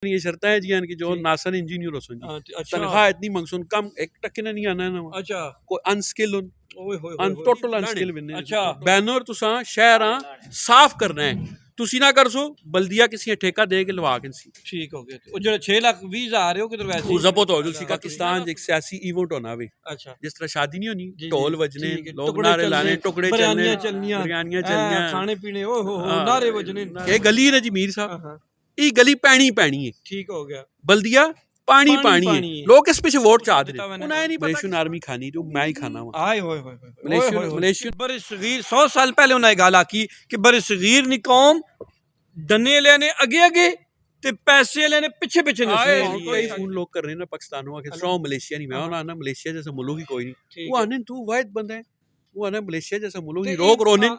ये शर्त है जी कि जो नासन इंजीनियर हो सुन तनख्वाह इतनी मंगसून कम एक टक्के ने नहीं आना है ना अच्छा कोई अनस्किल टोटल अनस्किल बनने अच्छा बैनर तुसा शहर साफ करना है तुसी ना कर सो बल्दिया किसी ठेका दे के लवा के ठीक हो गया वो जो 6,20,000 हो किधर वैसे जबत हो जो पाकिस्तान एक सियासी इवेंट होना वे अच्छा जिस तरह शादी नहीं होनी ढोल बजने लोग नारे लाने टुकड़े चलने बिरयानियां चलनियां खाने पीने ओ हो नारे बजने ये गली है जी मीर साहब ये गली पैनी पैनी है ठीक हो गया बल्दिया पानी पानी है लोग इस पे वोट चाहते हैं उन्हें नहीं मलेशियन आर्मी खानी तो मैं ही खाना हूं आए होए होए मलेशियन बड़े सगीर 100 साल पहले उन्हें गाला की कि बड़े सगीर नी कौम डने लेने आगे आगे ते पैसे लेने पीछे पीछे कई फोन लोग कर रहे हैं ना पाकिस्तानों के स्ट्रॉन्ग मलेशिया नहीं मैं ना मलेशिया जैसा मुल्क ही कोई नहीं वो आने तू वाहिद बंदा है वो आने मलेशिया जैसा मुल्क ही रोक रोने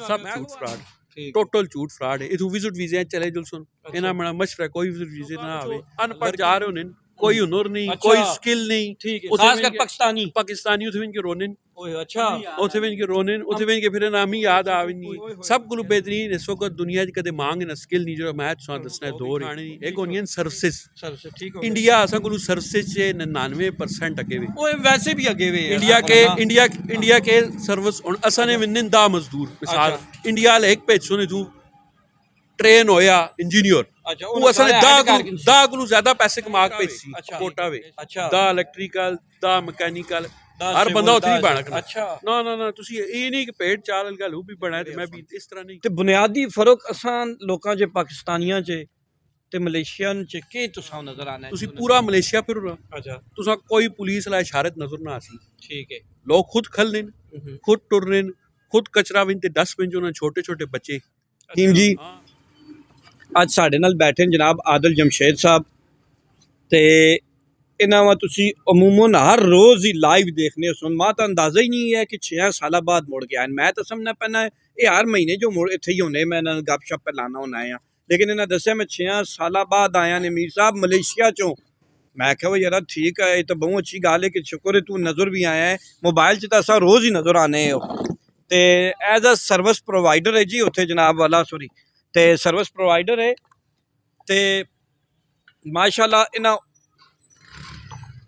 सब झूठ फ्रॉड टोटल झूठ फ्रॉड है इधर विजिट वीजे चले जुल सुन इना बड़ा मशवरा कोई विजिट वीजे ना आवे अनपढ़ जा रहे होने कोई हुनर नहीं कोई स्किल नहीं ठीक है खासकर पाकिस्तानी उथे इनके रोने अच्छा उथे इनके रोने उथे इनके फिर नाम ही याद आवे नहीं सब कुल बेहतरीन इस वक्त दुनिया च कदे मांग ना स्किल नहीं जो मैच सो दसना दौर एक होनी सर्विसेज ठीक हो इंडिया असा कुल सर्विसेज चे 99% अगे वे ओए वैसे भी अगे वे इंडिया के सर्विस असा ने विन्न दा मजदूर मिसाल इंडिया ले एक पेज सुने तू ट्रेन होया इंजीनियर वो असल दा गुलू ज्यादा पैसे कमा के पेसी कोटा वे दा इलेक्ट्रिकल दा मैकेनिकल हर बंदा उथे नहीं बना अच्छा ना ना ना तुसी ये नहीं कि पेट चाल गल भी बना ते मैं भी इस तरह नहीं ते बुनियादी फर्क असान लोकां च पाकिस्तानियां च ते मलेशियन च के तुसा नजर आना है तुसी पूरा मलेशिया फिर अच्छा तुसा कोई पुलिस ला इशारत नजर ना आसी ठीक है लोग खुद खलने खुद टुरने खुद कचरा विन ते डस्टबिन जो छोटे छोटे बच्चे टीम जी ਅੱਜ ਸਾਡੇ ਨਾਲ ਬੈਠੇ ਨੇ ਜਨਾਬ ਆਦਿਲ ਜਮਸ਼ੇਦ ਸਾਹਿਬ ਤੇ ਇਹਨਾਂ ਵਾ ਤੁਸੀਂ ਅਮੂਮਨ ਹਰ ਰੋਜ਼ ਹੀ ਲਾਈਵ ਦੇਖਨੇ ਹੋ ਸੁਣ ਮਾ ਤਾਂ ਅੰਦਾਜ਼ਾ ਹੀ ਨਹੀਂ ਹੈ ਕਿ 6 ਸਾਲਾਂ ਬਾਅਦ ਮੁੜ ਕੇ ਆਏ ਮੈਂ ਤਾਂ ਸਮਝਣਾ ਪੈਣਾ ਇਹ ਹਰ ਮਹੀਨੇ ਜੋ ਮੁੜ ਇੱਥੇ ਹੀ ਹੁੰਦੇ ਮੈਂ ਇਹਨਾਂ ਨੂੰ ਗੱਪਸ਼ਪ ਲਾਣਾ ਹੁੰਦਾ ਆ ਲੇਕਿਨ ਇਹਨਾਂ ਦੱਸਿਆ ਮੈਂ 6 ਸਾਲਾਂ ਬਾਅਦ ਆਇਆ ਨੇ ਮੀਰ ਸਾਹਿਬ ਮਲੇਸ਼ੀਆ ਚੋਂ ਮੈਂ ਕਿਹਾ ਯਾਰ ਠੀਕ ਹੈ ਇਹ ਤਾਂ ਬਹੁਤ ਅੱਛੀ ਗੱਲ ਹੈ ਕਿ ਸ਼ੁਕਰ ਹੈ ਤੂੰ ਨਜ਼ਰ ਵੀ ਆਇਆ ਹੈ ਮੋਬਾਈਲ 'ਚ ਤਾਂ ਅਸਾਂ ਰੋਜ਼ ਹੀ ਨਜ਼ਰ ਆਨੇ ਹੋ ਤੇ ਐਜ਼ ਅ ਸਰਵਿਸ ਪ੍ਰੋਵਾਈਡਰ ਹੈ ਜੀ ਉੱਥੇ ਜਨਾਬ ਵਾਲਾ ਸੋਰੀ ਤੇ ਸਰਵਿਸ ਪ੍ਰੋਵਾਈਡਰ ਹੈ ਤੇ ਮਾਸ਼ਾਅੱਲਾ ਇਹਨਾਂ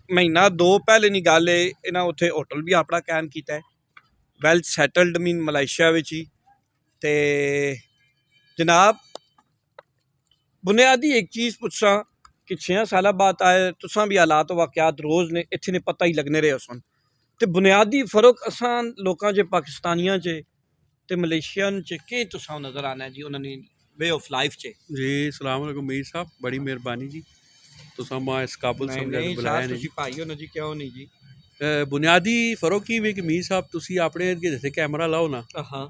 ਮਹੀਨਾ 2 ਪਹਿਲੇ ਨਹੀਂ ਗੱਲ ਹੈ ਇਹਨਾਂ ਉੱਥੇ ਹੋਟਲ ਵੀ ਆਪਣਾ ਕਾਇਮ ਕੀਤਾ ਹੈ ਵੈਲ ਸੈਟਲਡ ਮੀਨ ਮਲੇਸ਼ੀਆ ਵਿੱਚ ਹੀ ਤੇ ਜਨਾਬ ਬੁਨਿਆਦੀ ਇੱਕ ਚੀਜ਼ ਪੁੱਛਾਂ ਕਿ 6 ਸਾਲਾਂ ਬਾਅਦ ਆਏ ਤੁਸਾਂ ਵੀ ਹਾਲਾਤ ਵਾਕਿਆਤ ਰੋਜ਼ ਨੇ ਇੱਥੇ ਨੇ ਪਤਾ ਹੀ ਲੱਗਨੇ ਰਹੇ ਸੁਣ ਤੇ ਬੁਨਿਆਦੀ ਫਰਕ ਅਸਾਂ ਲੋਕਾਂ 'ਚ ਪਾਕਿਸਤਾਨੀਆਂ 'ਚ ਤੇ ਮਲੇਸ਼ੀਅਨ 'ਚ ਕੀ ਤੁਸਾਂ ਨਜ਼ਰ ਆਣਾ ਜੀ ਉਹਨਾਂ ਨੇ वे ऑफ लाइफ चे जी अस्सलाम वालेकुम मीर साहब बड़ी मेहरबानी जी तुसा मां इस काबुल समझा के बुलाया ने जी भाई हो ना जी क्यों नहीं जी बुनियादी फर्क ही वे कि मीर साहब तुसी अपने जैसे कैमरा लाओ ना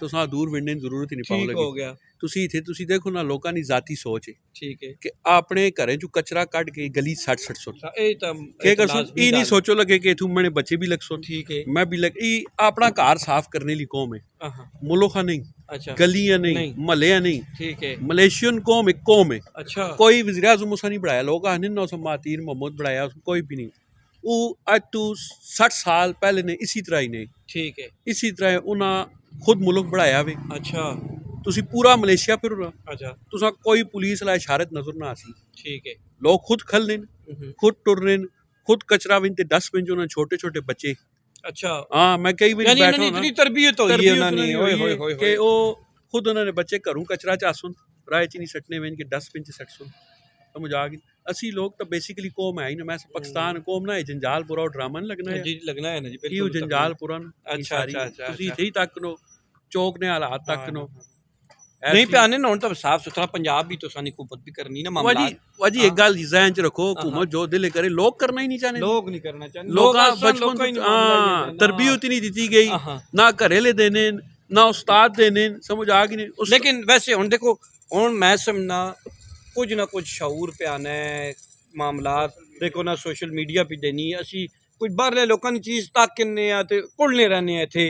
तुसा दूर विंडने की जरूरत ही नहीं पाओ ठीक हो गया तुसी इथे तुसी देखो ना लोकां दी जाती सोच है ठीक है कि अपने घरें चो कचरा कट के गली सट सट सो ए त के कर सो ई नहीं सोचो लगे कि इथु मने बच्चे भी लग सो ठीक है मैं भी लग ई अपना घर साफ करने ली कौम है मुल्क नहीं अच्छा गलियां नहीं महल्ले नहीं ठीक है मलेशियन कौम एक कौम है अच्छा कोई वज़ीर आज़म उसा नहीं बढ़ाया लोग आने ना उस मातीर मोहम्मद बढ़ाया कोई भी नहीं वो आज तो 60 साल पहले ने इसी तरह ही ने ठीक है इसी तरह उन्हें खुद मुल्क बढ़ाया वे अच्छा तुसी पूरा मलेशिया फिर अच्छा तुसा कोई पुलिस ला इशारत नजर ना आसी ठीक है लोग खुद खलने खुद टुरने खुद कचरा विन ते डस्टबिन जो छोटे छोटे बच्चे अच्छा हाँ मैं कई बार बैठा हूं इतनी तरबियत हुई है उन्होंने ओए होए होए कि वो खुद उन्होंने बच्चे घरों कचरा चासुन राय च नहीं सटने वे इनके डस्टबिन च सटसुन समझ आ गई असी लोग तो बेसिकली कौम है ही ना मैं पाकिस्तान कौम ना जंजालपुरा ड्रामा नहीं लगना है जी लगना है ना जी बिल्कुल जंजालपुरा अच्छा अच्छा तुसी इथे ही तक नो चौक ने हालात तक नो नहीं प्याने ना तो साफ सुथरा पंजाब भी तो सानी हुकूमत भी करनी ना मामला वाजी एक गल ज़हन च रखो हुकूमत जो दिल करे लोग करना ही नहीं चाहते लोग नहीं करना चाहते लोग बचपन तरबियत ही नहीं दी गई ना घरेले देने ना उस्ताद देने समझ आ गई नहीं लेकिन वैसे हुन देखो हुन मैं समझना कुछ ना कुछ शऊर पे आना है मामलात देखो ना सोशल मीडिया पे देनी असी कुछ बाहरले लोकां दी चीज़ तक किन्ने आ ते कुलने रहने इत्थे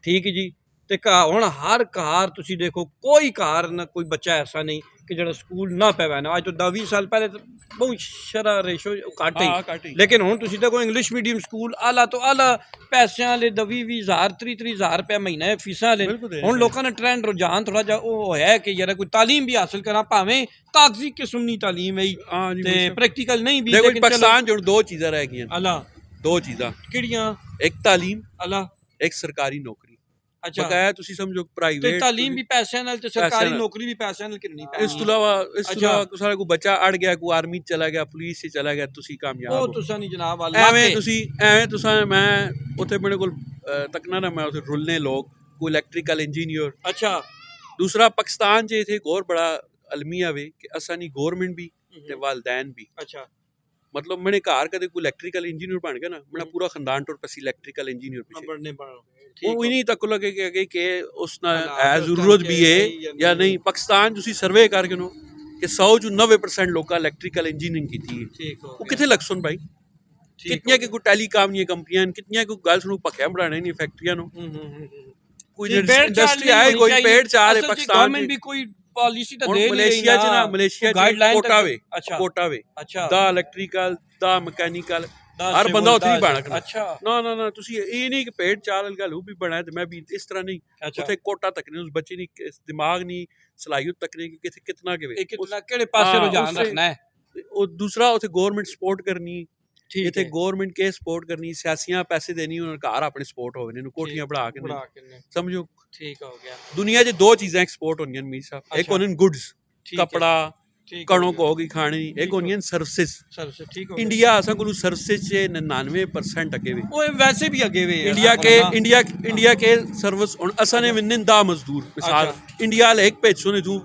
ठीक जी ते हुण हर घर तुसी देखो कोई घर ना कोई बच्चा ऐसा नहीं ਕਿ ਜਿਹੜਾ ਸਕੂਲ ਨਾ ਪੈ ਪੈਣਾ। ਅੱਜ ਤੋਂ 10-20 ਸਾਲ ਪਹਿਲੇ ਤਾਂ ਬਹੁਤ ਸ਼ਰਾ ਰੇਸ਼ੋ ਘੱਟ ਹਾਂ, ਹੀ, ਘੱਟ ਹੀ। ਲੇਕਿਨ ਹੁਣ ਤੁਸੀਂ ਦੇਖੋ ਇੰਗਲਿਸ਼ ਮੀਡੀਅਮ ਸਕੂਲ ਆਲਾ ਤੋਂ ਆਲਾ ਪੈਸਿਆਂ ਵਾਲੇ 20-20 ਹਜ਼ਾਰ 30-30 ਹਜ਼ਾਰ ਰੁਪਏ ਮਹੀਨਾ ਹੈ ਫੀਸਾਂ ਵਾਲੇ। ਬਿਲਕੁਲ ਦੇ ਰਹੇ ਹੁਣ ਨੇ। ਲੋਕਾਂ ਦਾ ਟ੍ਰੈਂਡ ਰੁਝਾਨ ਥੋੜਾ ਜਿਹਾ ਉਹ ਹੋਇਆ ਕਿ ਯਾਰ ਕੋਈ ਤਾਲੀਮ ਵੀ ਹਾਸਲ ਕਰਾਂ, ਭਾਵੇਂ ਕਾਗਜ਼ੀ ਕਿਸਮ ਦੀ ਤਾਲੀਮ ਹੈ ਹਾਂ ਜੀ, ਤੇ ਬਿਲਕੁਲ। ਪ੍ਰੈਕਟੀਕਲ ਨਹੀਂ ਵੀ, ਦੇਖੋ ਲੇਕਿਨ ਪਾਕਿਸਤਾਨ 'ਚ ਹੁਣ ਦੋ ਚੀਜ਼ਾਂ ਰਹਿ ਗਈਆਂ, ਅਲਾ ਦੋ ਚੀਜ਼ਾਂ, ਕਿਹੜੀਆਂ? ਇੱਕ ਤਾਲੀਮ, ਅਲਾ ਇੱਕ ਸਰਕਾਰੀ ਨੌਕਰੀ। ਅੱਛਾ, ਬਕਾਇਆ ਤੁਸੀਂ ਸਮਝੋ ਤੇ ਪ੍ਰਾਈਵੇਟ ਤਾਲੀਮ ਵੀ ਪੈਸਿਆਂ ਨਾਲ ਤੇ ਸਰਕਾਰੀ ਪੈਸਿਆਂ ਨਾਲ। ਨੌਕਰੀ ਵੀ ਪੈਸਿਆਂ ਨਾਲ ਕਿੰਨੀ ਪੈਣੀ ਇਸ ਤੋਂ ਇਲਾਵਾ ਅੱਛਾ। ਸਾਰਾ ਕੋਈ ਬੱਚਾ ਅੜ ਗਿਆ, ਕੋਈ ਆਰਮੀ 'ਚ ਚਲਾ ਗਿਆ, ਪੁਲਿਸ 'ਚ ਚਲਾ ਗਿਆ, ਤੁਸੀਂ ਕਾਮਯਾਬ ਉਹ ਹੋ। ਤੁਸਾਂ ਨਹੀਂ ਜਨਾਬ ਅੱਲਾ ਐਵੇਂ ਤੁਸੀਂ ਮੈਂ ਉੱਥੇ ਮੇਰੇ ਕੋਲ ਤੱਕਣਾ ਨਾ, ਮੈਂ ਉੱਥੇ ਰੁਲਨੇ ਲੋਕ, ਕੋਈ ਇਲੈਕਟ੍ਰੀਕਲ ਇੰਜੀਨੀਅਰ। ਅੱਛਾ ਦੂਸਰਾ ਪਾਕਿਸਤਾਨ 'ਚ ਇੱਥੇ ਇੱਕ ਹੋਰ ਬੜਾ ਅਲਮੀਆ ਵੇ ਕਿ ਅਸਾਂ ਨਹੀਂ ਗੌਰਮੈਂਟ ਵੀ ਤੇ ਵਾਲदैन ਵੀ। ਅੱਛਾ ਮਤਲਬ ਮੇਰੇ ਘਰ ਕਦੇ ਕੋਈ ਇਲੈਕਟ੍ਰੀਕਲ ਇੰਜੀਨੀਅਰ ਬਣ ਗਿਆ ਨਾ, ਮੇਰਾ ਪੂਰਾ ਖਾਨਦਾਨ ਟੁਰ ਪਸੀ ਇਲੈਕਟ੍ਰੀਕਲ इंजीनियर पीछे। बढ़ने पड़ो वो इन्हीं तक लगे कि उस ना हालात उस जरूरत टाइम भी के है सही या या नहीं। नहीं। पाकिस्तान ਤੁਸੀਂ ਸਰਵੇ ਕਰਕੇ ਨੂੰ ਕਿ 100 ਚੋਂ 90% ਲੋਕਾਂ ਇਲੈਕਟ੍ਰੀਕਲ ਇੰਜੀਨੀਅਰਿੰਗ ਕੀਤੀ ਹੈ। ठीक हो ਉਹ गया, ਕਿੱਥੇ ਲੱਗ ਸੁਣ ਭਾਈ, ठीक ਕਿਤਨੀਆਂ हो ਕਿ ਕੋਈ ਟੈਲੀਕਾਮ ਦੀਆਂ ਕੰਪਨੀਆਂ, ਕਿਤਨੀਆਂ ਕੋਈ ਗੱਲ ਸੁਣੂ ਭੱਖਿਆ ਬਣਾਣੇ ਨਹੀਂ ਫੈਕਟਰੀਆਂ ਨੂੰ। ਕੋਈ जी, पेड़ चाल ਇੰਡਸਟਰੀ नहीं आए होनी कोई चाहिए। पेड़ चाल है असल च पाकिस्तान गवर्नमेंट च। भी कोई पॉलिसी तो ਹੁਣ दे नहीं रही ਮਲੇਸ਼ੀਆ 'ਚ ਨਾ, ना, ਮਲੇਸ਼ੀਆ कोई 'ਚ गाइडलाइन ਕੋਟਾ ਵੇ, अच्छा ਕੋਟਾ ਵੇ अच्छा ਦਾ ਇਲੈਕਟ੍ਰੀਕਲ ਦਾ ਮਕੈਨੀਕਲ, दा ਹਰ civil, ਬੰਦਾ ਉੱਥੇ दा ਨਹੀਂ ਬਣ civil, ਸਕਦਾ। अच्छा ਨਾ ਨਾ ਨਾ, ਤੁਸੀਂ ਇਹ ਨਹੀਂ ਕਿ ਪੇੜ ਚਾਲ ਗੱਲ ਉਹ ਵੀ ਬਣਾਇਆ ਤੇ ਮੈਂ ਵੀ ਇਸ ਤਰ੍ਹਾਂ ਨਹੀਂ। अच्छा ਉੱਥੇ ਕੋਟਾ ਤੱਕ ਨਹੀਂ, ਉਸ ਬੱਚੇ ਦੀ ਦਿਮਾਗ ਨਹੀਂ, ਸਲਾਹੀਅਤ ਤੱਕ ਨਹੀਂ ਕਿ ਕਿੱਥੇ ਕਿਤਨਾ ਕਿਵੇਂ। ये कितना केड़े पासे हाँ, रुझान उससे- रखना है। ਉਹ ਦੂਸਰਾ ਉੱਥੇ ਗਵਰਨਮੈਂਟ ਸਪੋਰਟ ਕਰਨੀ, ठीक ਇੱਥੇ है, ਗਵਰਨਮੈਂਟ ਕੇ ਸਪੋਰਟ ਕਰਨੀ, ਸਿਆਸੀਆਂ ਪੈਸੇ ਦੇਣੀ, ਉਹਨਾਂ ਘਰ ਆਪਣੇ ਸਪੋਰਟ ਹੋਵੇ ਨੇ, ਕੋਠੀਆਂ ਬਣਾ ਕੇ बढ़ा ਨਹੀਂ। के ਸਮਝੋ ठीक हो गया, ਦੁਨੀਆ 'ਚ ਦੋ ਚੀਜ਼ਾਂ ਐਕਸਪੋਰਟ ਹੁੰਦੀਆਂ ਨੇ ਮੀਰ ਸਾਹਿਬ, ਇੱਕ अच्छा। ਹੁੰਦੀਆਂ ਗੁੱਡਸ, ठीक है, ਕਪੜਾ, ठीक हो ਕਣਕ गया, ਹੋ ਗਈ ਖਾਣੀ, ठीक ਇੱਕ हो- ਹੁੰਦੀਆਂ ਸਰਵਿਸਿਜ਼। सर से ठीक हो गया। ਇੰਡੀਆ ਅਸਾਂ ਕੋਲ ਸਰਵਿਸਿਜ਼ 'ਚ 99% ਅੱਗੇ ਵੇ। वो वैसे भी आगे हुए हैं, इंडिया हाँ, के हाँ। इंडिया के सर्विस ਹੁਣ ਅਸਾਂ ਨੇ ਵਿੰਨਨ ਦਾ ਮਜ਼ਦੂਰ ਮਿਸਾਲ ਇੰਡੀਆ ਵਾਲੇ ਇੱਕ ਭੇਜੋ ਨੇ ਤੂੰ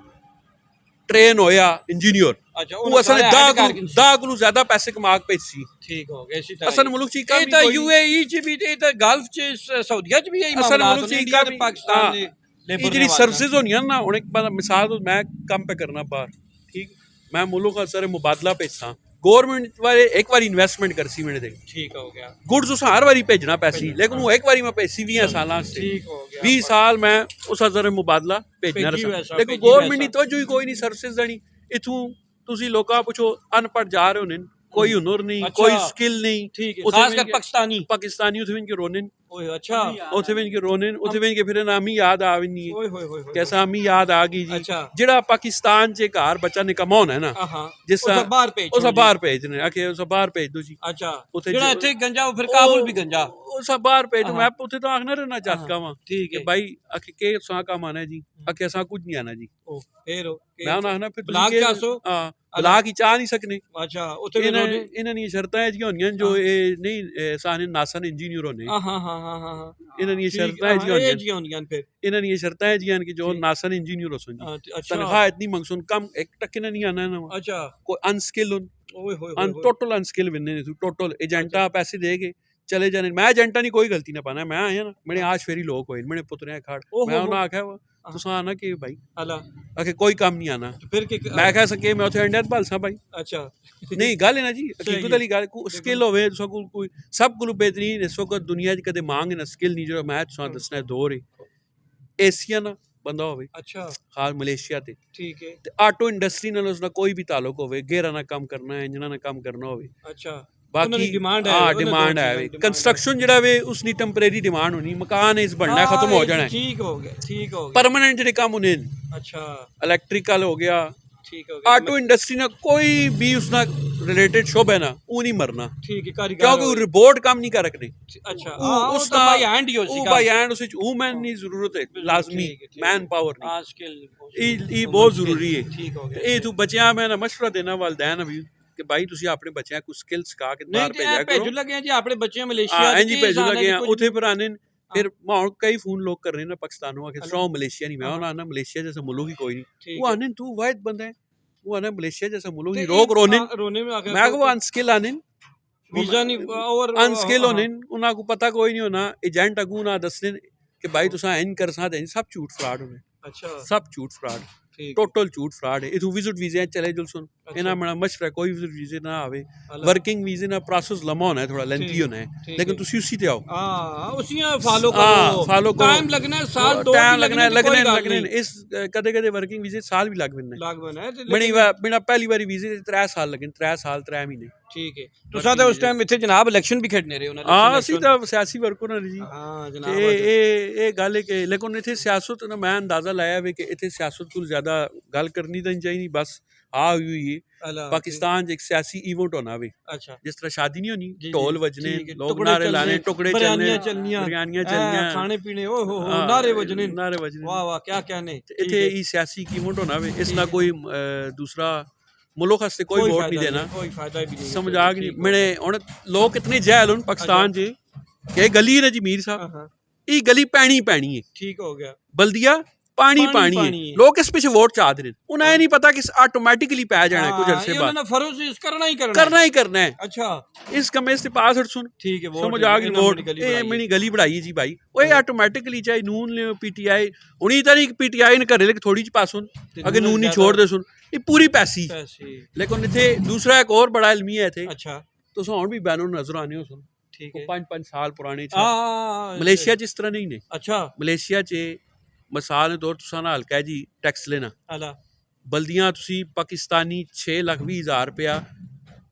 ਟ੍ਰੇਨ ਹੋਇਆ ਇੰਜੀਨੀਅਰ, अच्छा ਉਹ ਅਸਾਂ ਨੇ सारे head करके सी। 10 ਗੁਰੂ ਜ਼ਿਆਦਾ ਪੈਸੇ ਕਮਾ ਕੇ ਭੇਜੀ। ठीक हो गया, इसी तरह ਅਸਾਂ ਮੁਲਕ 'ਚ ਹੀ ਕੰਮ ਇਹ ਨਹੀਂ ਤਾਂ ਕੋਈ। UAE ਚ ਵੀ ਤੇ ਇਹ ਤਾਂ ਗਲਫ ਚ ਸਊਦੀਆ ਚ ਵੀ ਇਹੀ ਅਸਾਂ ਮਾਮਲਾ ਮੁਲਕ 'ਚ ਹੀ ਇੰਡੀਆ ਕੰਮ ਤੇ ਪਾਕਿਸਤਾਨ ਦੇ ਇਹ ਜਿਹੜੀ ਸਰਵਿਸਿਜ਼ ਹੋਣੀਆਂ ਨਾ, ਹੁਣ ਇੱਕ ਮਿਸਾਲ ਤੋਂ ਮੈਂ ਕੰਮ ਪੇ ਕਰਨਾ ਬਾਹਰ, ਠੀਕ, ਮੈਂ ਮੁਲਕ ਦਾ ਸਾਰੇ ਮੁਬਾਦਲਾ ਭੇਜਦਾ, ਗਵਰਨਮੈਂਟ ਵਾਲੇ ਇੱਕ ਵਾਰੀ ਇਨਵੈਸਟਮੈਂਟ ਕਰਸੀ ਮੇਰੇ ਤੇ, ਠੀਕ ਹੋ ਗਿਆ, ਗੁੱਡਸ ਉਸ ਹਰ ਵਾਰੀ ਭੇਜਣਾ ਪੈਸੀ, ਲੇਕਿਨ ਉਹ ਇੱਕ ਵਾਰੀ ਮੈਂ ਭੇਜੀ 20 ਸਾਲਾਂ ਸੇ, ਠੀਕ ਹੋ ਗਿਆ, 20 ਸਾਲ ਮੈਂ ਉਸ ਹਜ਼ਾਰ ਮੁਬਾਦਲਾ ਭੇਜਣਾ ਭੇਜੀ ਰਹਾ, ਵੈਸਾ, ਲੇਕਿਨ ਭੇਜੀ ਗਵਰਨਮੈਂਟ ਦੀ ਵੈਸਾ। ਤਵੱਜੋ ਹੀ ਕੋਈ ਨਹੀਂ ਸਰਵਿਸਿਜ਼ ਦੇਣੀ। ਇਥੋਂ ਤੁਸੀਂ ਲੋਕਾਂ ਪੁੱਛੋ, ਅਨਪੜ੍ਹ ਜਾ ਰਹੇ ਹੋਣੇ, ਕੋਈ ਹੁਨਰ ਨਹੀਂ, अच्छा। ਕੋਈ ਸਕਿੱਲ ਨਹੀਂ, ठीक है, ਉੱਥੇ खास कर ਵੀ पाकिस्तानी। ਪਾਕਿस्तानी ਉੱਥੇ ਵੀ ਕਿ ਰੋਨਨ, ओए अच्छा, ਉੱਥੇ ਵੀ ਕਿ ਰੋਨਨ, ਉੱਥੇ ਵੀ ਕਿ ਫਿਰ ਨਾਮੀ ਯਾਦ ਆਵੀ ਨਹੀਂ ओए होए होए होए। कैसा हमें याद आ गई जी। अच्छा। ਜਿਹੜਾ ਪਾਕਿਸਤਾਨ 'ਚ ਘਰ ਬੱਚਾ ਨਿਕਮਾ ਹੋਣਾ ਹੈ ਨਾ, हाँ, ਜਿਸ उसे बाहर भेजो ਉਹ ਸਭ जी। ਬਾਹਰ ਭੇਜਣੇ, ਆਖੇ ਉਹ ਸਭ ਬਾਹਰ ਭੇਜ ਦੋ ਜੀ। अच्छा, ਉੱਥੇ ਜਿਹੜਾ ਜੋ- ਇੱਥੇ ਗੰਜਾ ਉਹ ਫਿਰ ਕਾਬੁਲ ਵੀ ਗੰਜਾ। ਉਹ ਸਭ ਬਾਹਰ ਭੇਜੋ। हाँ। ਮੈਂ ਉੱਥੇ ਤਾਂ ਆਖਣਾ ਰਹਿਣਾ हाँ, ਜੱਟਕਾ ਵਾਂ ठीक ਕਿ है। ਭਾਈ ਆਖੇ ਕੇ ਸਾਂ ਕੰਮ ਆਣਾ ਜੀ, ਆਖੇ ਅਸਾਂ ਕੁਝ ਨਹੀਂ ਆਣਾ ਜੀ। ओ फिर ਮੈਂ ਉਹਨਾਂ ਆਖਣਾ ਫਿਰ ਬਲਾਕ ਤੁਸੀਂ 400? ਹਾਂ ਬਲਾਕ ਹੀ ਚਾਹ ਨਹੀਂ ਸਕਨੇ। अच्छा, ਉੱਥੇ ਵੀ ਇਹਨਾਂ ਦੀਆਂ ਸ਼ਰਤਾਂ ਇਹ ਜਿਹੀਆਂ ਹੁੰਦੀਆਂ ਜੋ ਇਹ ਨਹੀਂ ਸਾਨੇ ਨਾਸਨ ਇੰਜੀਨੀਅਰ ਹੋਣੇ, हाँ हाँ हाँ हाँ हाँ हाँ। ਇਹਨਾਂ ਦੀਆਂ ठीक, ਸ਼ਰਤਾਂ ਇਹ हाँ, ਜਿਹੀਆਂ ये ਹੁੰਦੀਆਂ, जी होंदियां फिर। ਇਹਨਾਂ ਦੀਆਂ ਸ਼ਰਤਾਂ ਇਹ ਜਿਹੀਆਂ ਕਿ ਜੋ ठीक। ਨਾਸਨ ਇੰਜੀਨੀਅਰ ਹੋ ਸਨ ਜੀ, अच्छा ਤਨਖਾਹ ਇਤਨੀ ਮੰਗਸੂਨ ਕਮ ਇੱਕ ਟੱਕੇ ਨਾਲ ਨਹੀਂ ਆਣਾ ਨਾ, अच्छा, ਕੋਈ ਅਨਸਕਿਲ ਹੋਣ, ओए होए होए होए। ਟੋਟਲ ਅਨਸਕਿਲ ਵਿੰਨੇ ਨੇ ਤੂੰ, ਟੋਟਲ ਏਜੰਟਾ ਪੈਸੇ ਦੇ ਕੇ ਚਲੇ ਜਾਣੇ। ਮੈਂ ਏਜੰਟਾਂ ਦੀ ਕੋਈ ਗਲਤੀ ਨਾ ਪਾਣਾ, ਮੈਂ ਆਇਆ ਨਾ ਮੇਰੇ ਆਸ਼ ਫੇਰੀ ਲੋਕ ਹੋਏ, ਮੇਰੇ ਪੁੱਤਰਿਆਂ ਖਾੜ, ਮੈਂ ਉਹਨਾਂ ਆਖਿਆ ਵਾ ਤੁਸੀਂ ਆਣਾ ਕਿ ਭਾਈ अला ਆਖੇ ਕੋਈ ਕੰਮ ਨਹੀਂ ਆਣਾ। फिर के ਮੈਂ ਕਹਿ ਸਕੇ ਮੈਂ ਉੱਥੇ ਇੰਡੀਆ ਭਾਲ ਸਾਂ ਭਾਈ, अच्छा ਨਹੀਂ ਗੱਲ ਹੈ ਨਾ ਜੀ, ਸਹੀ ਹਕੀਕਤ ਵਾਲੀ ਗੱਲ, ਸਕਿੱਲ ਹੋਵੇ ਤੁਸੀਂ ਕੋਲ ਕੋਈ ਸਭ ਕੋਲ ਬਿਹਤਰੀਨ ਇਸ ਵਕਤ ਦੁਨੀਆ 'ਚ ਕਦੇ ਮੰਗ ਨਾ ਸਕਿੱਲ ਨਹੀਂ, ਜਿਹੜਾ ਮੈਂ ਤੁਹਾਨੂੰ ਦੱਸਣਾ ਦੌਰ ਹੈ ਏਸੀਅਨ ਬੰਦਾ ਹੋਵੇ, अच्छा, ਖਾਸ ਮਲੇਸ਼ੀਆ ਤੇ ठीक है, ਤੇ ਆਟੋ ਇੰਡਸਟਰੀ ਨਾਲ ਉਸਦਾ ਕੋਈ ਵੀ ਤਾਲੁਕ ਹੋਵੇ, ਗੇਅਰਾਂ ਨਾਲ ਕੰਮ ਕਰਨਾ, ਇੰਜਨਾਂ ਨਾਲ ਕੰਮ ਕਰਨਾ ਹੋਵੇ, अच्छा। ਬਾਕੀ demand ਹੈ, ਹਾਂ ਉਹਨਾਂ ਦੀ ਡਿਮਾਂਡ ਹੈ। demand ਹੈ। ਕੰਸਟਰਕਸ਼ਨ ਜਿਹੜਾ ਵੇ ਉਸ ਦੀ ਟੈਂਪਰੇਰੀ ਡਿਮਾਂਡ ਹੋਣੀ, ਮਕਾਨ ਇਸ ਬਣਨਾ ਖਤਮ ਹੋ ਜਾਣਾ, ठीक हो गया, ठीक हो गया। ਪਰਮਾਨੈਂਟ ਜਿਹੜੇ ਕੰਮ ਹੋਣੇ, अच्छा, ਇਲੈਕਟ੍ਰੀਕਲ ਹੋ ਗਿਆ, ठीक हो गया। ਆਟੋ ਇੰਡਸਟਰੀ ਨਾਲ ਕੋਈ ਵੀ ਉਸ ਨਾਲ ਰਿਲੇਟਡ ਸ਼ੋਬਾ ਹੈ ਨਾ, ਉਹ ਨਹੀਂ ਮਰਨਾ, ठीक है, कारीगर ਕਿਉਂਕਿ ਉਹ ਰਿਬੋਰਡ ਕੰਮ ਨਹੀਂ ਕਰ ਰੱਖਦੇ। अच्छा, ਉਹ ਉਸ ਉਸ ਦਾ ਬਾਈ ਹੈਂਡ ਹੀ ਹੋ ਉਹ ਸੀ ਬਾਈ ਹੈਂਡ ਉਸ ਵਿੱਚ ਵੂਮਨ ਦੀ ਜ਼ਰੂਰਤ ਹੈ, ਲਾਜ਼ਮੀ ठीक है, ठीक ਮੈਨ ਪਾਵਰ ਨਹੀਂ, ਹਾਂ ਸਕਿੱਲ ਇਹ ਬਹੁਤ ਜ਼ਰੂਰੀ ਹੈ। ਠੀਕ ਹੋ ਗਿਆ। ਇਹ ਤੂੰ ਬੱਚਿਆਂ ਮੈਂ ਨਾ ਮਸ਼ਵਰਾ ਦੇਣਾ ਵਾਲਦੈਨ ਵੀ ਕਿ ਭਾਈ ਤੁਸੀਂ ਆਪਣੇ ਬੱਚਿਆਂ ਨੂੰ ਸਕਿੱਲ ਸਿਖਾ ਕੇ ਨਹੀਂ ਬਾਹਰ ਤੇ ਭੇਜਿਆ ਇਹ ਕਰੋ। ਭੇਜਣ ਲੱਗੇ ਆ ਜੀ ਆਪਣੇ ਬੱਚੇ ਮਲੇਸ਼ੀਆ ਹਾਂ ਇੰਜ ਹੀ ਭੇਜਣ ਲੱਗੇ ਆ ਉੱਥੇ ਫਿਰ ਆਨੇ ਫਿਰ ਹੁਣ ਕਈ ਫੋਨ ਲੋਕ ਕਰ ਰਹੇ ਨੇ ਪਾਕਿस्तानों आके स्ट्रॉन्ग मलेशिया नहीं, मैं हाँ। आना मलेशिया जैसा मुल्क ही कोई नहीं, ठीक वो है। आने तू वाहिद बंदा है, वो आना मलेशिया जैसा मुल्क ਤੇ नहीं, रोक रोने ਰੋਣੇ में आके मैं को अनस्किल आने ਵੀਜ਼ਾ ਨਹੀਂ और अनस्किल होने उन्हें को पता कोई नहीं होना, एजेंट अगू ना दसने कि भाई तुसा इन कर सा दे, सब झूठ फ्रॉड होने, अच्छा, सब झूठ फ्रॉड, ठीक, टोटल झूठ फ्रॉड है। इथु विजिट वीजे चले जुल सुन ਇਹਨਾਂ ਮੇਰਾ ਮਸ਼ਵਰਾ ਕੋਈ ਵੀ ਵੀਜ਼ੇ ਨਾ ਆਵੇ ਵਰਕਿੰਗ ਵੀਜ਼ੇ ਦਾ ਪ੍ਰੋਸੈਸ ਲੰਮਾ ਹੋਣਾ ਹੈ ਥੋੜਾ ਲੈਂਥੀ ਹੋਣਾ ਹੈ ਲੇਕਿਨ ਤੁਸੀਂ ਉਸੇ ਤੇ ਆਓ ਹਾਂ ਉਸੇ ਫਾਲੋ ਕਰੋ ਟਾਈਮ ਲੱਗਣਾ ਸਾਲ ਦੋ ਟਾਈਮ ਲੱਗਣਾ ਇਸ ਕਦੇ ਕਦੇ ਵਰਕਿੰਗ ਵੀਜ਼ੇ ਸਾਲ ਵੀ ਲੱਗ ਪੈਂਦੇ ਬਿਨਾ ਪਹਿਲੀ ਵਾਰੀ ਵੀਜ਼ੇ 3 ਸਾਲ ਲੱਗਣ 3 ਸਾਲ 3 ਮਹੀਨੇ ਠੀਕ ਹੈ ਤੁਸੀਂ ਤਾਂ ਉਸ ਟਾਈਮ ਇੱਥੇ ਜਨਾਬ ਇਲੈਕਸ਼ਨ ਵੀ ਖੇਡਨੇ ਰਹੇ ਹੋ ਹਾਂ ਅਸੀਂ ਤਾਂ ਸਿਆਸੀ ਵਰਕਰ ਹਾਂ ਜੀ ਹਾਂ ਜਨਾਬ ਇਹ ਗੱਲ ਹੈ ਕਿ ਲੇਕਿਨ ਇੱਥੇ ਸਿਆਸਤ ਨਾ ਮੈਂ ਅੰਦਾਜ਼ਾ ਲਾਇਆ ਵੀ ਕਿ ਇੱਥੇ ਸਿਆਸਤ ਕੋਲ ਜ਼ਿਆਦਾ ਗੱਲ ਕਰਨੀ ਤਾਂ ਨਹੀਂ ਚਾਹੀਦੀ ਬਸ ਆ ਹੋਈ ਹੈ ਪਾਕਿਸਤਾਨ 'ਚ ਇੱਕ ਸਿਆਸੀ ਇਵੈਂਟ ਹੋਣਾ ਵੇ ਜਿਸ ਤਰ੍ਹਾਂ ਸ਼ਾਦੀ ਨਹੀਂ ਹੋਣੀ ਢੋਲ ਵੱਜਣੇ ਲੋਕ ਨਾਰੇ ਲਾਣੇ ਟੁਕੜੇ ਚੱਲਣੇ ਬਿਰਿਆਨੀਆਂ ਚੱਲਣੀਆਂ ਖਾਣੇ ਪੀਣੇ ਓ ਹੋ ਨਾਰੇ ਵੱਜਣੇ ਵਾਹ ਵਾਹ ਕੀ कहने ਇੱਥੇ ਇਹ ਸਿਆਸੀ ਇਵੈਂਟ ਹੋਣਾ ਵੇ ਇਸ ਨਾਲ ਕੋਈ दूसरा मुल्क हस्ते कोई वोट नहीं देना कोई फायदा भी नहीं समझ आ गई मैंने हुण लोग इतने जहल हुण पाकिस्तान च कि गली है जी मीर साहब ये गली पैनी है ठीक हो गया बल्दिया पानी है लोग इस पिछे वोट चाहते हैं उन्हें नहीं पता कि ऑटोमेटिकली पै जाना है कुछ अरसे बाद फरोज करना ही करना है अच्छा इस कमे से पास हट सुन ठीक है समझ आ गई वोट ये मैंने गली बढ़ाई जी भाई ओए ऑटोमेटिकली चाहे नून ले पीटीआई उन्हीं तरह पीटीआई ने करे लेकिन थोड़ी जी पास सुन अगर नून नहीं छोड़ दे सुन ये पूरी पैसी लेकिन इतने दूसरा एक और बड़ा इल्मी है इतने अच्छा तुस हुण भी बैनर नजर आने हो सुन ठीक है 5 साल पुराने मलेशिया च इस तरह नहीं ने अच्छा मलेशिया च मिसाल के तौर तुसा ना हल्का है जी टैक्स लेना बल्दियां तुसी पाकिस्तानी 6,20,000 रुपया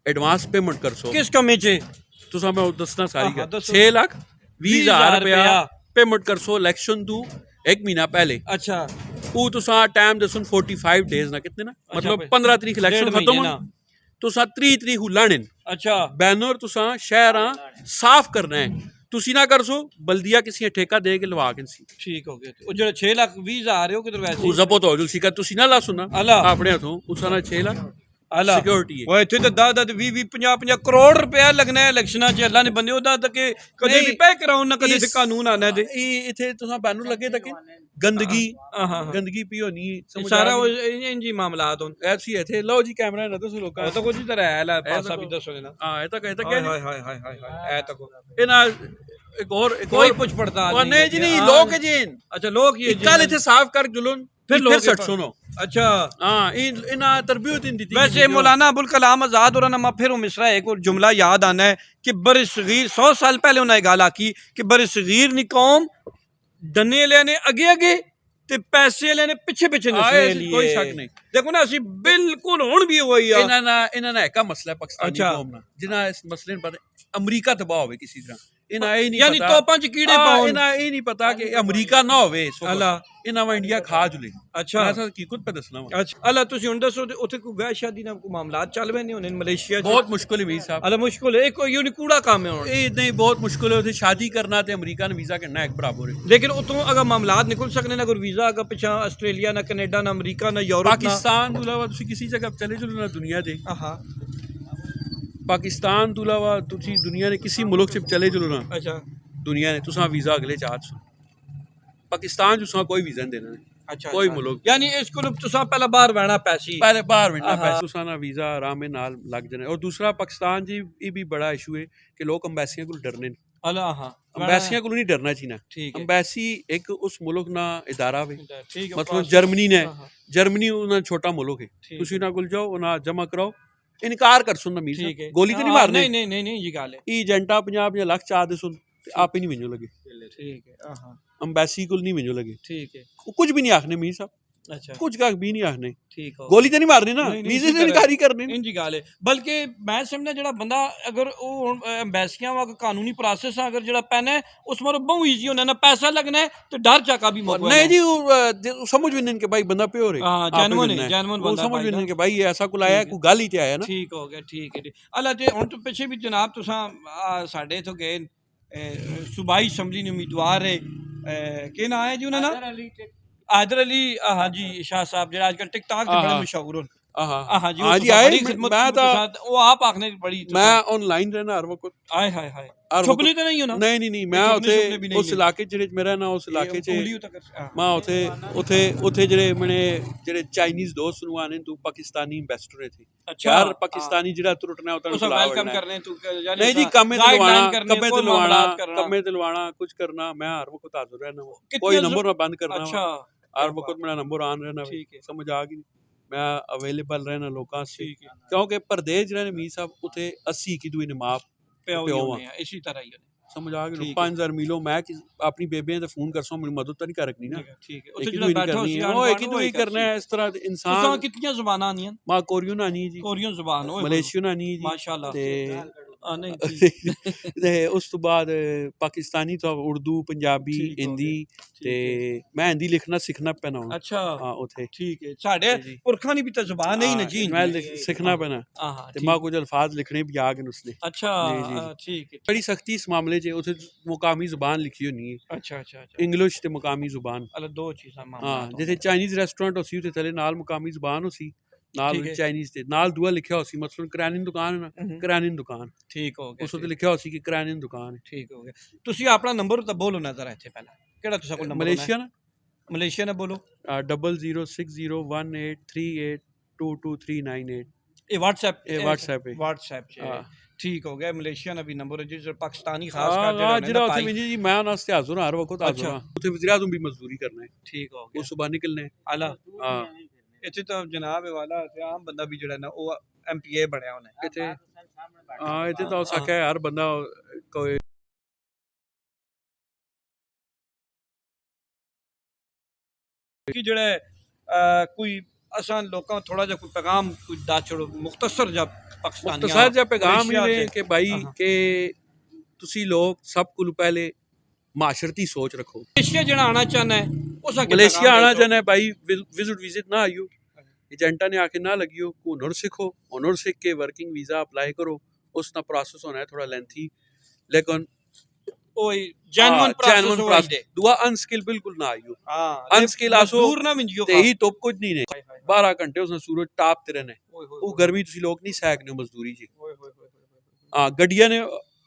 एडवांस पेमेंट कर सो किस कमे च तुसा मैं दसना सारी गल 6,20,000 रुपया पेमेंट कर सो इलेक्शन तू एक महीना पहले अच्छा वो तुसा टाइम दसन 45 डेज ना कितने ना मतलब 15 तरीक इलेक्शन खत्म होना तुसा 30 तरीक लाने अच्छा बैनर तुसा शहरां साफ करना है ਤੁਸੀਂ ਨਾ ਕਰ ਸੋ ਬਲਦੀਆ ਕਿਸੇ ਠੇਕਾ ਦੇ ਕੇ ਲਵਾ ਕੇ ਸੀ ਠੀਕ ਹੋ ਗਿਆ ਉਹ ਜਿਹੜਾ 6,20,000 ਹੈ ਉਹ ਕਿਧਰ ਵੈਸੇ ਉਹ ਜ਼ਬਤ ਹੋ ਜੂ ਸੀ ਕਿ ਤੁਸੀਂ ਨਾ ਲਾ ਸੁਣਾ ਆਪਣੇ ਹੱਥੋਂ ਉਸਾਂ ਨਾਲ 6 ਲੱਖ ਸਿਕਿਉਰਿਟੀ ਹੈ ਓਏ ਇੱਥੇ ਤਾਂ 10 20 50 ਕਰੋੜ ਰੁਪਇਆ ਲੱਗਣਾ ਹੈ ਇਲੈਕਸ਼ਨਾਂ 'ਚ ਅੱਲਾ ਨੇ ਬੰਦੇ ਉਹਦਾ ਤਾਂ ਕਿ ਕਦੇ ਵੀ ਪੈ ਕਰਾਉਣ ਨਾ ਕਦੇ ਤੇ ਕਾਨੂੰਨ ਆਣਾ ਤੇ ਇਹ ਇੱਥੇ ਤੁਸੀਂ ਬੈਨਰ ਲੱਗੇ ਤਾਂ ਕਿ ਗੰਦਗੀ ਪੀਓ ਨਹੀਂ ਸਾਰਾ ਇੰਜੀ ਮਾਮਲਾਤ ਹੋਣ ਐਸੀ ਇੱਥੇ ਲਓ ਜੀ ਕੈਮਰਾ ਨਾ ਦੱਸੋ ਲੋਕਾਂ ਤਾਂ ਕੁਝ ਤਰ੍ਹਾਂ ਹੈ ਲਾ ਪਾਸਾ ਵੀ ਦੱਸੋ ਨਾ ਹਾਂ ਇਹ ਤਾਂ ਕਹਿ ਹਾਏ ਹਾਏ ਹਾਏ ਹਾਏ ਇਹ ਤਾਂ ਇਹਨਾਂ एक और कुछ पड़ता नहीं जी नहीं लोग जी अच्छा लोग ये कल इथे साफ कर जुलून फिर सट सुनो अच्छा हां इन तरबियत इन दी वैसे मौलाना अबुल कलाम आजाद और नमा फिर मिसरा एक और जुमला याद आना है कि बरसगीर 100 साल पहले उन्हें गाल आखी कि बरसगीर नी कौम डने लेने आगे आगे ਤੇ ਪੈਸੇ ਵਾਲੇ ਨੇ ਪਿੱਛੇ ਪਿੱਛੇ ਨਸਲੇ ਲਈ ਕੋਈ ਸ਼ੱਕ ਨਹੀਂ ਦੇਖੋ ਨਾ ਅਸੀਂ ਬਿਲਕੁਲ ਹੁਣ ਵੀ ਹੋਈ ਆ ਇਹਨਾਂ ਦਾ ਇੱਕ ਮਸਲਾ ਪਾਕਿਸਤਾਨੀ ਕੌਮ ਨਾਲ ਜਿਨ੍ਹਾਂ ਇਸ ਮਸਲੇ ਨੂੰ ਪਤਾ ਅਮਰੀਕਾ ਤਬਾਹ ਹੋਵੇ ਕਿਸੇ ਤਰ੍ਹਾਂ ਇਹਨਾਂ ਇਹ ਨਹੀਂ ਯਾਨੀ ਤੋਪਾਂ ਚ ਕੀੜੇ ਪਾਉਣ ਇਹਨਾਂ ਇਹ ਨਹੀਂ ਪਤਾ ਕਿ ਅਮਰੀਕਾ ਨਾ ਹੋਵੇ ਇਸ ਵਕਤ ਇਹਨਾਂ ਵਾ ਇੰਡੀਆ ਖਾ ਜੁਲੇ ਅੱਛਾ ਮੈਂ ਤਾਂ ਹਕੀਕਤ ਪੇ ਦੱਸਣਾ ਵਾ ਅੱਛਾ ਅੱਲਾ ਤੁਸੀਂ ਹੁਣ ਦੱਸੋ ਉੱਥੇ ਕੋਈ ਵਿਆਹ ਸ਼ਾਦੀ ਨਾਲ ਕੋਈ ਮਾਮਲਾਤ ਚੱਲ ਰਹੇ ਨੇ ਹੋਣੇ ਮਲੇਸ਼ੀਆ ਚ ਬਹੁਤ ਮੁਸ਼ਕਿਲ ਹੈ ਵੀ ਸਾਹਿਬ ਅੱਲਾ ਮੁਸ਼ਕਿਲ ਹੈ ਕੋਈ ਯੂਨੀ ਕੂੜਾ ਕੰਮ ਹੈ ਹੁਣ ਇਹ ਨਹੀਂ ਬਹੁਤ ਮੁਸ਼ਕਿਲ ਹੈ ਉੱਥੇ ਸ਼ਾਦੀ ਕਰਨਾ ਤੇ ਅਮਰੀਕਾ ਨੂੰ ਵੀਜ਼ਾ ਕਰਨਾ ਇੱਕ ਬਰਾਬਰ ਹੈ ਲੇਕਿਨ ਉਤੋਂ ਅਗਰ ਮਾਮਲਾਤ ਨਿਕਲ ਸਕਨੇ ਨਾ ਕੋਈ ਵੀਜ਼ਾ ਅਗਰ ਪਿਛਾ ਆਸਟ੍ਰੇਲੀਆ ਨਾ ਕੈਨੇਡਾ ਨਾ ਅਮਰੀਕਾ ਨਾ ਯੂਰਪ ਪਾਕਿਸਤਾਨ ਤੋਂ ਇਲਾਵਾ ਤੁਸੀਂ ਕਿਸੇ ਜਗ੍ਹਾ ਚਲੇ ਜਾਓ ਨਾ ਦੁਨੀਆ ਦੇ ਪਾਕਿਸਤਾਨ ਤੋਂ ਇਲਾਵਾ ਤੁਸੀਂ ਦੁਨੀਆ ਦੇ ਕਿਸੇ ਮੁਲਕ 'ਚ ਚਲੇ ਜਾਓ ਨਾ ਅੱਛਾ दुनिया ने तुसा वीजा अगले चार्ज पाकिस्तान जो कोई वीजा नहीं देना अच्छा कोई मुल्क यानी इसको तुसा पहले बाहर बहना पैसी पहले बाहर बहना पैसे तुसा ना वीजा आराम नाल लग जाना और दूसरा पाकिस्तान जी ये भी बड़ा इशू है कि लोग अंबैसियां को डरने अंबैसियां को नहीं डरना चाहिए अंबैसी एक उस मुल्क ना इदारा वे मतलब जर्मनी ने जर्मनी उन्हें छोटा मुल्क है तुसी ना कोल जाओ उन्हें जमा कराओ इनकार कर सुन मीर गोली तो नहीं मारनी नहीं ये गल है एजेंटा 50 लाख चाह दे सुन आप ही नहीं भेजो लगे ठीक है अंबैसी को नहीं भेजो लगे ठीक है कुछ भी नहीं आखने मीर साहब अच्छा कुछ का भी नहीं आखने ठीक है गोली तो नहीं मारनी ना वीजे से इनकारी करने इंजी गल है बल्कि मैं समझना जेड़ा बंदा अगर वो अंबैसियां वा कानूनी प्रोसेस अगर जेड़ा पैना है उस मारो बहुत इजी होना ना पैसा लगना है तो डर चाका भी मौका नहीं जी समझ भी नहीं कि भाई बंदा प्योर है हां जेन्युइन बंदा समझ भी नहीं कि भाई ऐसा कुल आया कोई गल ही ते आया ना ठीक हो गया ठीक है अल्लाह जे हुन तो पीछे भी जनाब तुसा साडे तो गए सूबाई असैंबली ने उम्मीदवार है के ना है जी उन्होंने हैदर अली हाँ जी शाह साहब जो आजकल टिकटॉक से बड़े मशहूर हैं हाँ जी हाँ जी आए मैं तो वो आप आखने बड़ी मैं ऑनलाइन रहना हर वक्त आए हाय हाय छुपनी तो नहीं होना नहीं मैं उथे उस इलाके ਜਿਹੜੇ ਮੇਰਾ ਨਾ ਉਸ ਇਲਾਕੇ 'ਚ ਮੈਂ ਉਥੇ ਜਿਹੜੇ ਮੈਨੇ ਜਿਹੜੇ ਚਾਈਨੀਜ਼ ਦੋਸਤ ਨੂੰ ਆਨੇ ਤੂੰ ਪਾਕਿਸਤਾਨੀ ਐਮਬੈਸਡਰ ਹੈ ਥੇ ਯਾਰ ਪਾਕਿਸਤਾਨੀ ਜਿਹੜਾ ਤੁਰਟਣਾ ਉਹ ਤਾਂ ਵੈਲਕਮ ਕਰਨੇ ਤੂੰ ਨਹੀਂ ਜੀ ਕੰਮੇ ਤੇ ਲਵਾਣਾ ਕੁਝ ਕਰਨਾ ਮੈਂ ਹਰ ਵਕਤ ਹਾਜ਼ਰ ਰਹਿਣਾ ਕੋਈ ਨੰਬਰ ਮੈਂ ਬੰਦ ਕਰਨਾ ਹਰ ਵਕਤ ਮੇਰਾ ਨੰਬਰ ਆਨ ਰਹਿਣਾ ਸਮਝ ਆ ਗਈ ਮੈਂ ਅਵੇਲੇਬਲ ਰਹਿਣਾ ਲੋਕਾਂ ਵਾਸਤੇ ਠੀਕ ਹੈ ਕਿਉਂਕਿ ਪਰਦੇਸ ਜਿਹੜੇ ਨੇ ਮੀਰ ਸਾਹਿਬ ਉੱਥੇ 80 ਕੀ ਦੂਈ ਨੇ ਮਾਂ ਪਿਓ ਪਿਓ ਹੀ ਹੋਣੇ ਆ ਇਸੇ ਤਰ੍ਹਾਂ ਹੀ ਸਮਝ ਆ ਗਈ ਠੀਕ ਹੈ। 5000 ਮਿਲੋ ਮੈਂ ਆਪਣੀ ਬੇਬੇ ਤੇ ਫੋਨ ਕਰਸੋ ਮੇਰੀ ਮਦਦ ਤਾਂ ਨਹੀਂ ਕਰ ਰੱਖਣੀ ਨਾ ਠੀਕ ਹੈ ਇੱਕ ਉੱਥੇ ਹੀ ਜਿਹੜਾ ਦੂਈ ਨਹੀਂ ਬੈਠਾ ਕਰਨੀ ਸੀ ਹੈ ਉਹ ਇੱਕ ਹੀ ਦੂਈ ਕਰਨਾ ਹੈ ਇਸ ਤਰ੍ਹਾਂ ਤੁਸੀਂ ਇਨਸਾਨ ਕਿੰਨੀਆਂ ਜ਼ੁਬਾਨਾਂ ਆਉਂਦੀਆਂ ਮਾਂ ਕੋਰੀਅਨ ਆਣੀ ਜੀ ਕੋਰੀਅਨ ਜ਼ੁਬਾਨ ਓਏ ਮਲੇਸ਼ੀਅਨ ਆਣੀ ਜੀ ਮਾਸ਼ਾਅੱਲਾ ਤੇ ਨਹੀਂ ਤੇ ਉਸ ਤੋਂ ਬਾਅਦ ਪਾਕਿਸਤਾਨੀ ਤੋਂ ਉਰਦੂ ਪੰਜਾਬੀ ਠੀਕ ਹੋ ਗਿਆ, ਹਿੰਦੀ ਠੀਕ ਤੇ ਮੈਂ ਹਿੰਦੀ ਲਿਖਣਾ ਸਿੱਖਣਾ ਪੈਣਾ ਹੁਣ ਅੱਛਾ ਹਾਂ ਉੱਥੇ ਠੀਕ ਹੈ ਸਾਡੇ ਜੀ। ਪੁਰਖਾਂ ਦੀ ਵੀ ਤਾਂ ਜ਼ੁਬਾਨ ਹੈ ਹੀ ਨਾ ਜੀ ਮੈਂ ਸਿੱਖਣਾ ਪੈਣਾ ਹਾਂ ਤੇ ਮਾਂ ਕੁਝ ਅਲਫਾਜ਼ ਲਿਖਣੇ ਵੀ ਆ ਗਏ ਨੇ ਉਸਨੇ ਅੱਛਾ ਜੀ। ਠੀਕ ਹੈ बड़ी सख्ती इस मामले च उत्थे मुकामी जुबान लिखी होनी है ਅੱਛਾ ਅੱਛਾ ਅੱਛਾ इंग्लिश ते मुकामी जुबान ਅਲ ਦੋ ਚੀਜ਼ਾਂ हाँ ਮਾਮਲਾ जिथे चाइनीज रेस्टोरेंट होसी उत्थे थले नाल मुकामी जुबान होसी नाल ठीक है। चाइनीज ते नाल दुआ लिखिया होसी मसलन किराने दी दुकान है ना हम्म। किराने दी दुकान ਠੀਕ ਹੋ ਗਿਆ उस उत्ते लिखिया होसी कि किराने दी दुकान ਠੀਕ ਹੋ ਗਿਆ ਤੁਸੀਂ ਆਪਣਾ ਨੰਬਰ ਤਾਂ ਬੋਲੋ ਨਾ ਜ਼ਰਾ ਇੱਥੇ ਪਹਿਲਾਂ ਕਿਹੜਾ ਤੁਸੀਂ ਕੋਲ है ਨੰਬਰ मलेशिया ना ਮਲੇਸ਼ੀਆ ਨਾ ਬੋਲੋ 006018382239 ਇਹ WhatsApp ਇਹ WhatsApp ਹੈ। WhatsApp ਚ ਹਾਂ। ਠੀਕ ਹੋ ਗਿਆ ਮਲੇਸ਼ੀਆ ਦਾ ਵੀ ਨੰਬਰ ਹੈ ਜਿਸ ਪਾਕਿਸਤਾਨੀ ਖਾਸ ਕਰ हाँ ਜਿਹੜਾ उत्थे विजी जी मैं उन्हां वास्ते हाजिर हर वक्त हाजिर अच्छा। हां उत्थे वज़ीर आज़म भी मजदूरी करना है ਠੀਕ ਹੋ वो ਗਿਆ सुबह निकलने ਆਲਾ हाँ ਇੱਥੇ ਤਾਂ ਜਨਾਬ ਵਾਲਾ ਤੇ ਆਮ ਬੰਦਾ ਵੀ ਜਿਹੜਾ ਨਾ ਉਹ MPA ਬਣਿਆ ਉਹਨੇ इत्थे हाँ इत्थे तो सके हर बंदा कोई ਕਿ ਜਿਹੜਾ ਕੋਈ ਅਸਾਂ ਲੋਕਾਂ ਥੋੜਾ ਜਿਹਾ ਕੋਈ ਪੈਗਾਮ ਕੋਈ ਦਾ ਛੋੜੋ ਮੁਖਤਸਰ ਜਾਂ ਪਾਕਿਸਤਾਨੀਆਂ मुख्तसर जा पैगाम ही मलेशिया ने ते- कि भाई हाँ, हाँ। कि तुसी लोग सब को पहले माशरती सोच रखो ਮਲੇਸ਼ੀਆ ਜਿਹੜਾ ਆਣਾ ਚਾਹਨਾ ਹੈ ਉਸ मलेशिया आना जाना है भाई विजिट ना आइयो एजेंटा ने आके ना लगियो हुनर सीखो हुनर सीख के वर्किंग वीजा अप्लाई करो उसका प्रोसेस होना है थोड़ा लेंथी लेकिन ਉਹ ਜੈਨੂਇਨ genuine ਪ੍ਰੋਸੈਸ process। दुआ अनस्किल बिल्कुल ना आइयो ਹਾਂ Unskill आसो ਦੂਰ ਨਾ ਮਿੰਜਿਓ ते ही तो कुछ नहीं ने 12 घंटे उसने सूरज टापते रहने वो गर्मी तुसी लोग नहीं सैकने मजदूरी जी हाँ गड्डियां ने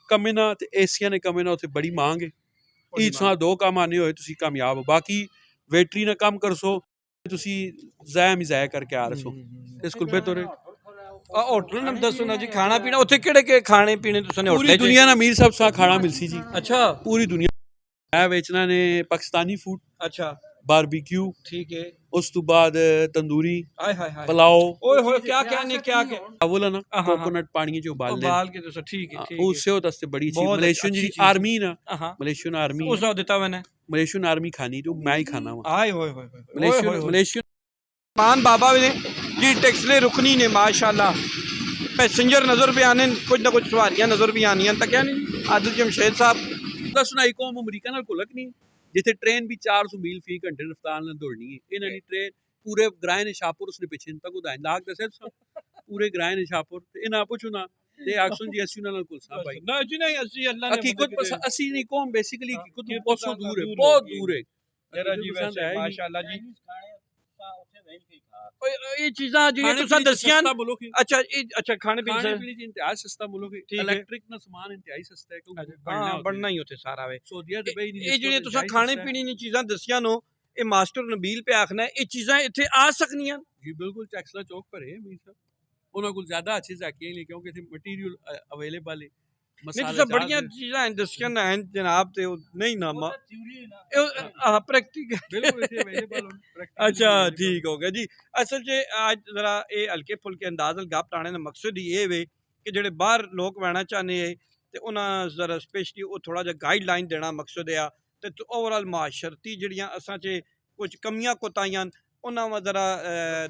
कमे ना ते एसियां ने कमे ना उत्थे बड़ी मांग है ईद सां दो काम आने होए तुसी कामयाब हो बाकी वेटरी ना काम करसो तुसी ज़ाया ही ज़ाया करके आ रसो इस कुल बेहतर है ਹੋਟਲ ਨਾਮ ਦੱਸੋ ਨਾ ਜੀ ਖਾਣਾ ਪੀਣਾ ਉੱਥੇ ਕਿਹੜੇ ਕਿਹੜੇ ਖਾਣੇ ਪੀਣੇ ਤੁਸੀਂ ਨੇ पूरी ਹੋਟਲ दुनिया ना मीर साहब सा खाना मिलसी जी ਅੱਛਾ पूरी दुनिया मैं बेचना ने पाकिस्तानी फूड ਅੱਛਾ बारबेक्यू ਠੀਕ ਹੈ उस तो बाद तंदूरी ਹਾਏ ਹਾਏ ਹਾਏ पुलाव ਓਏ ਹੋਏ ਕੀ ਕਹਿੰਦੇ ਕੀ चावल है ना हाँ, हाँ। कोकोनट पानी च उबाल ले ਉਬਾਲ ਕੇ ਦੱਸੋ ठीक है ठीक उससे होता है बड़ी अच्छी बहुत मलेशियन अच्छी जी चीज़ है। आर्मी ना है हाँ मलेशियन आर्मी ਉਸ ਦਾ ਦਿੱਤਾ ਮੈਨੇ मलेशियन आर्मी खानी तो मैं ही खाना वहाँ ਆਏ ਹੋਏ ਹੋਏ ਹੋਏ मलेशियन मलेशियन मान बाबा ने जी टैक्सले रुकनी ने माशाल्लाह पैसेंजर नजर भी आने कुछ ना कुछ सवारियां नजर भी आनी तो क्या नहीं आदिल जमशेद साहब ਦਾ ਸੁਣਾਈ ਕੌਮ ਅਮਰੀਕਾ ਨਾਲ ਘੁਲਕ ਨਹੀਂ ਜਿੱਥੇ ਟ੍ਰੇਨ ਵੀ 400 ਮੀਲ ਫੀ ਘੰਟੇ ਰਫ਼ਤਾਰ ਨਾਲ ਦੌੜਨੀ ਹੈ ਇਹਨਾਂ ਦੀ ਟ੍ਰੇਨ ਪੂਰੇ ਗ੍ਰਾਇਨ ਨਿਸ਼ਾਪੁਰ ਉਸਨੇ ਪਿੱਛੇ ਤੱਕ ਉਦਾਂ ਲਾਗ ਦੱਸਿਆ ਪੂਰੇ ਗ੍ਰਾਇਨ ਨਿਸ਼ਾਪੁਰ ਤੇ ਇਹਨਾਂ ਪੁੱਛੋ ਨਾ ਤੇ ਐਕਸ਼ਨ ਜੀ ਅਸੀਂ ਨਾਲ ਘੁਲਸਾ ਭਾਈ ना जी नहीं ਅਸੀਂ ਅੱਲਾਹ ਨੇ ਹਕੀਕਤ ਅਸੀਂ ਨਹੀਂ ਕੌਮ ਬੇਸਿਕਲੀ ਹਕੀਕਤ ਤੋਂ ਬਹੁਤ ਦੂਰ ਹੈ ਬਹੁਤ ਦੂਰ ਹੈ ਜਰਾ ਜੀ ਪਸੰਦ ਹੈ ਵੈਸੇ ਹੀ ਨਹੀਂ। ਮਾਸ਼ਾਅੱਲਾ ਜੀ ਇਹ ਚੀਜ਼ਾਂ ਜਿਹੜੀਆਂ ਤੁਸੀਂ ਦੱਸੀਆਂ ਮੁਲਕ ਹੈ ਅੱਛਾ ਇਹ ਅੱਛਾ ਖਾਣੇ ਖਾਣੇ ਪੀਣੇ ਪੀਣੇ ਦੀ ਇੰਤਹਾਈ ਸਸਤਾ ਮੁਲਕ ਹੈ ਠੀਕ ਹੈ। ਇਲੈਕਟ੍ਰਿਕ ਦਾ ਸਮਾਨ ਇੰਤਹਾਈ ਸਸਤਾ ਹੈ ਕਿਉਂਕਿ ਹਾਂ ਬਣਨਾ ਹੀ ਉੱਥੇ ਸਾਰਾ ਵੇ ਸਊਦੀਆ ਦੁਬਈ ਨਹੀਂ ਇਹ ਜਿਹੜੀਆਂ ਤੁਸੀਂ ਖਾਣੇ ਪੀਣੇ ਦੀਆਂ ਚੀਜ਼ਾਂ ਦੱਸੀਆਂ ਨੋ ਇਹ ਮਾਸਟਰ ਨਬੀਲ पे ਆਖਣਾ ਇਹ ਚੀਜ਼ਾਂ ਇੱਥੇ ਆ ਸਕਦੀਆਂ ਜੀ ਬਿਲਕੁਲ ਟੈਕਸਲਾ ਚੌਕ ਪਰ ਹੈ ਮੀਰ ਸਾਹਿਬ ਉਹਨਾਂ ਕੋਲ ਜ਼ਿਆਦਾ ਅੱਛੇ ਜ਼ਾਕੀਆਂ ਲਈ ਕਿਉਂਕਿ ਇੱਥੇ ਮਟੀਰੀਅਲ ਅਵੇਲੇਬਲ ਹੈ ਨਹੀਂ ਤੁਸੀਂ ਬੜੀਆਂ ਚੀਜ਼ਾਂ ਦੱਸੀਆਂ ਨਾ ਜਨਾਬ ਤੇ ਉਹ ਨਹੀਂ ਨਾਮਾ ਇਹ ਪ੍ਰੈਕਟੀਕਲ ਬਿਲਕੁਲ ਇੱਥੇ ਅਵੇਲੇਬਲ अच्छा ठीक हो गया जी असल च आज जरा ये हल्के फुल्के अंदाज गप लाने का मकसद ही ये वे कि जेडे बाहर लोग वहना चाहते हैं तो उन्हें जरा स्पेशली वो थोड़ा जा गाइडलाइन देना मकसद है तो ओवरऑल माशरती जड़ियाँ असां च कुछ कमियां कोताहियां उन्होंने जरा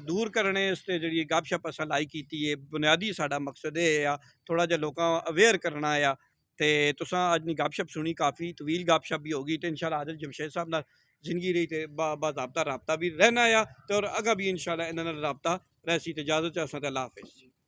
दूर करने इसते जी गपशप असां लाई की है बुनियादी साडा मकसद ये आ थोड़ा जा लोगों अवेयर करना आ तो तुसां अज गपशप सुनी काफ़ी तवील गपशप भी होगी तो इंशाल्लाह आदिल जमशेद साहब नाल जिंदगी रही तो बाज़ाब्ता रबता भी रहना आ तो और अगर भी इंशाल्लाह इन्हां नाल रबता रहसी तो इजाज़त असां ते अल्लाह हाफिज़।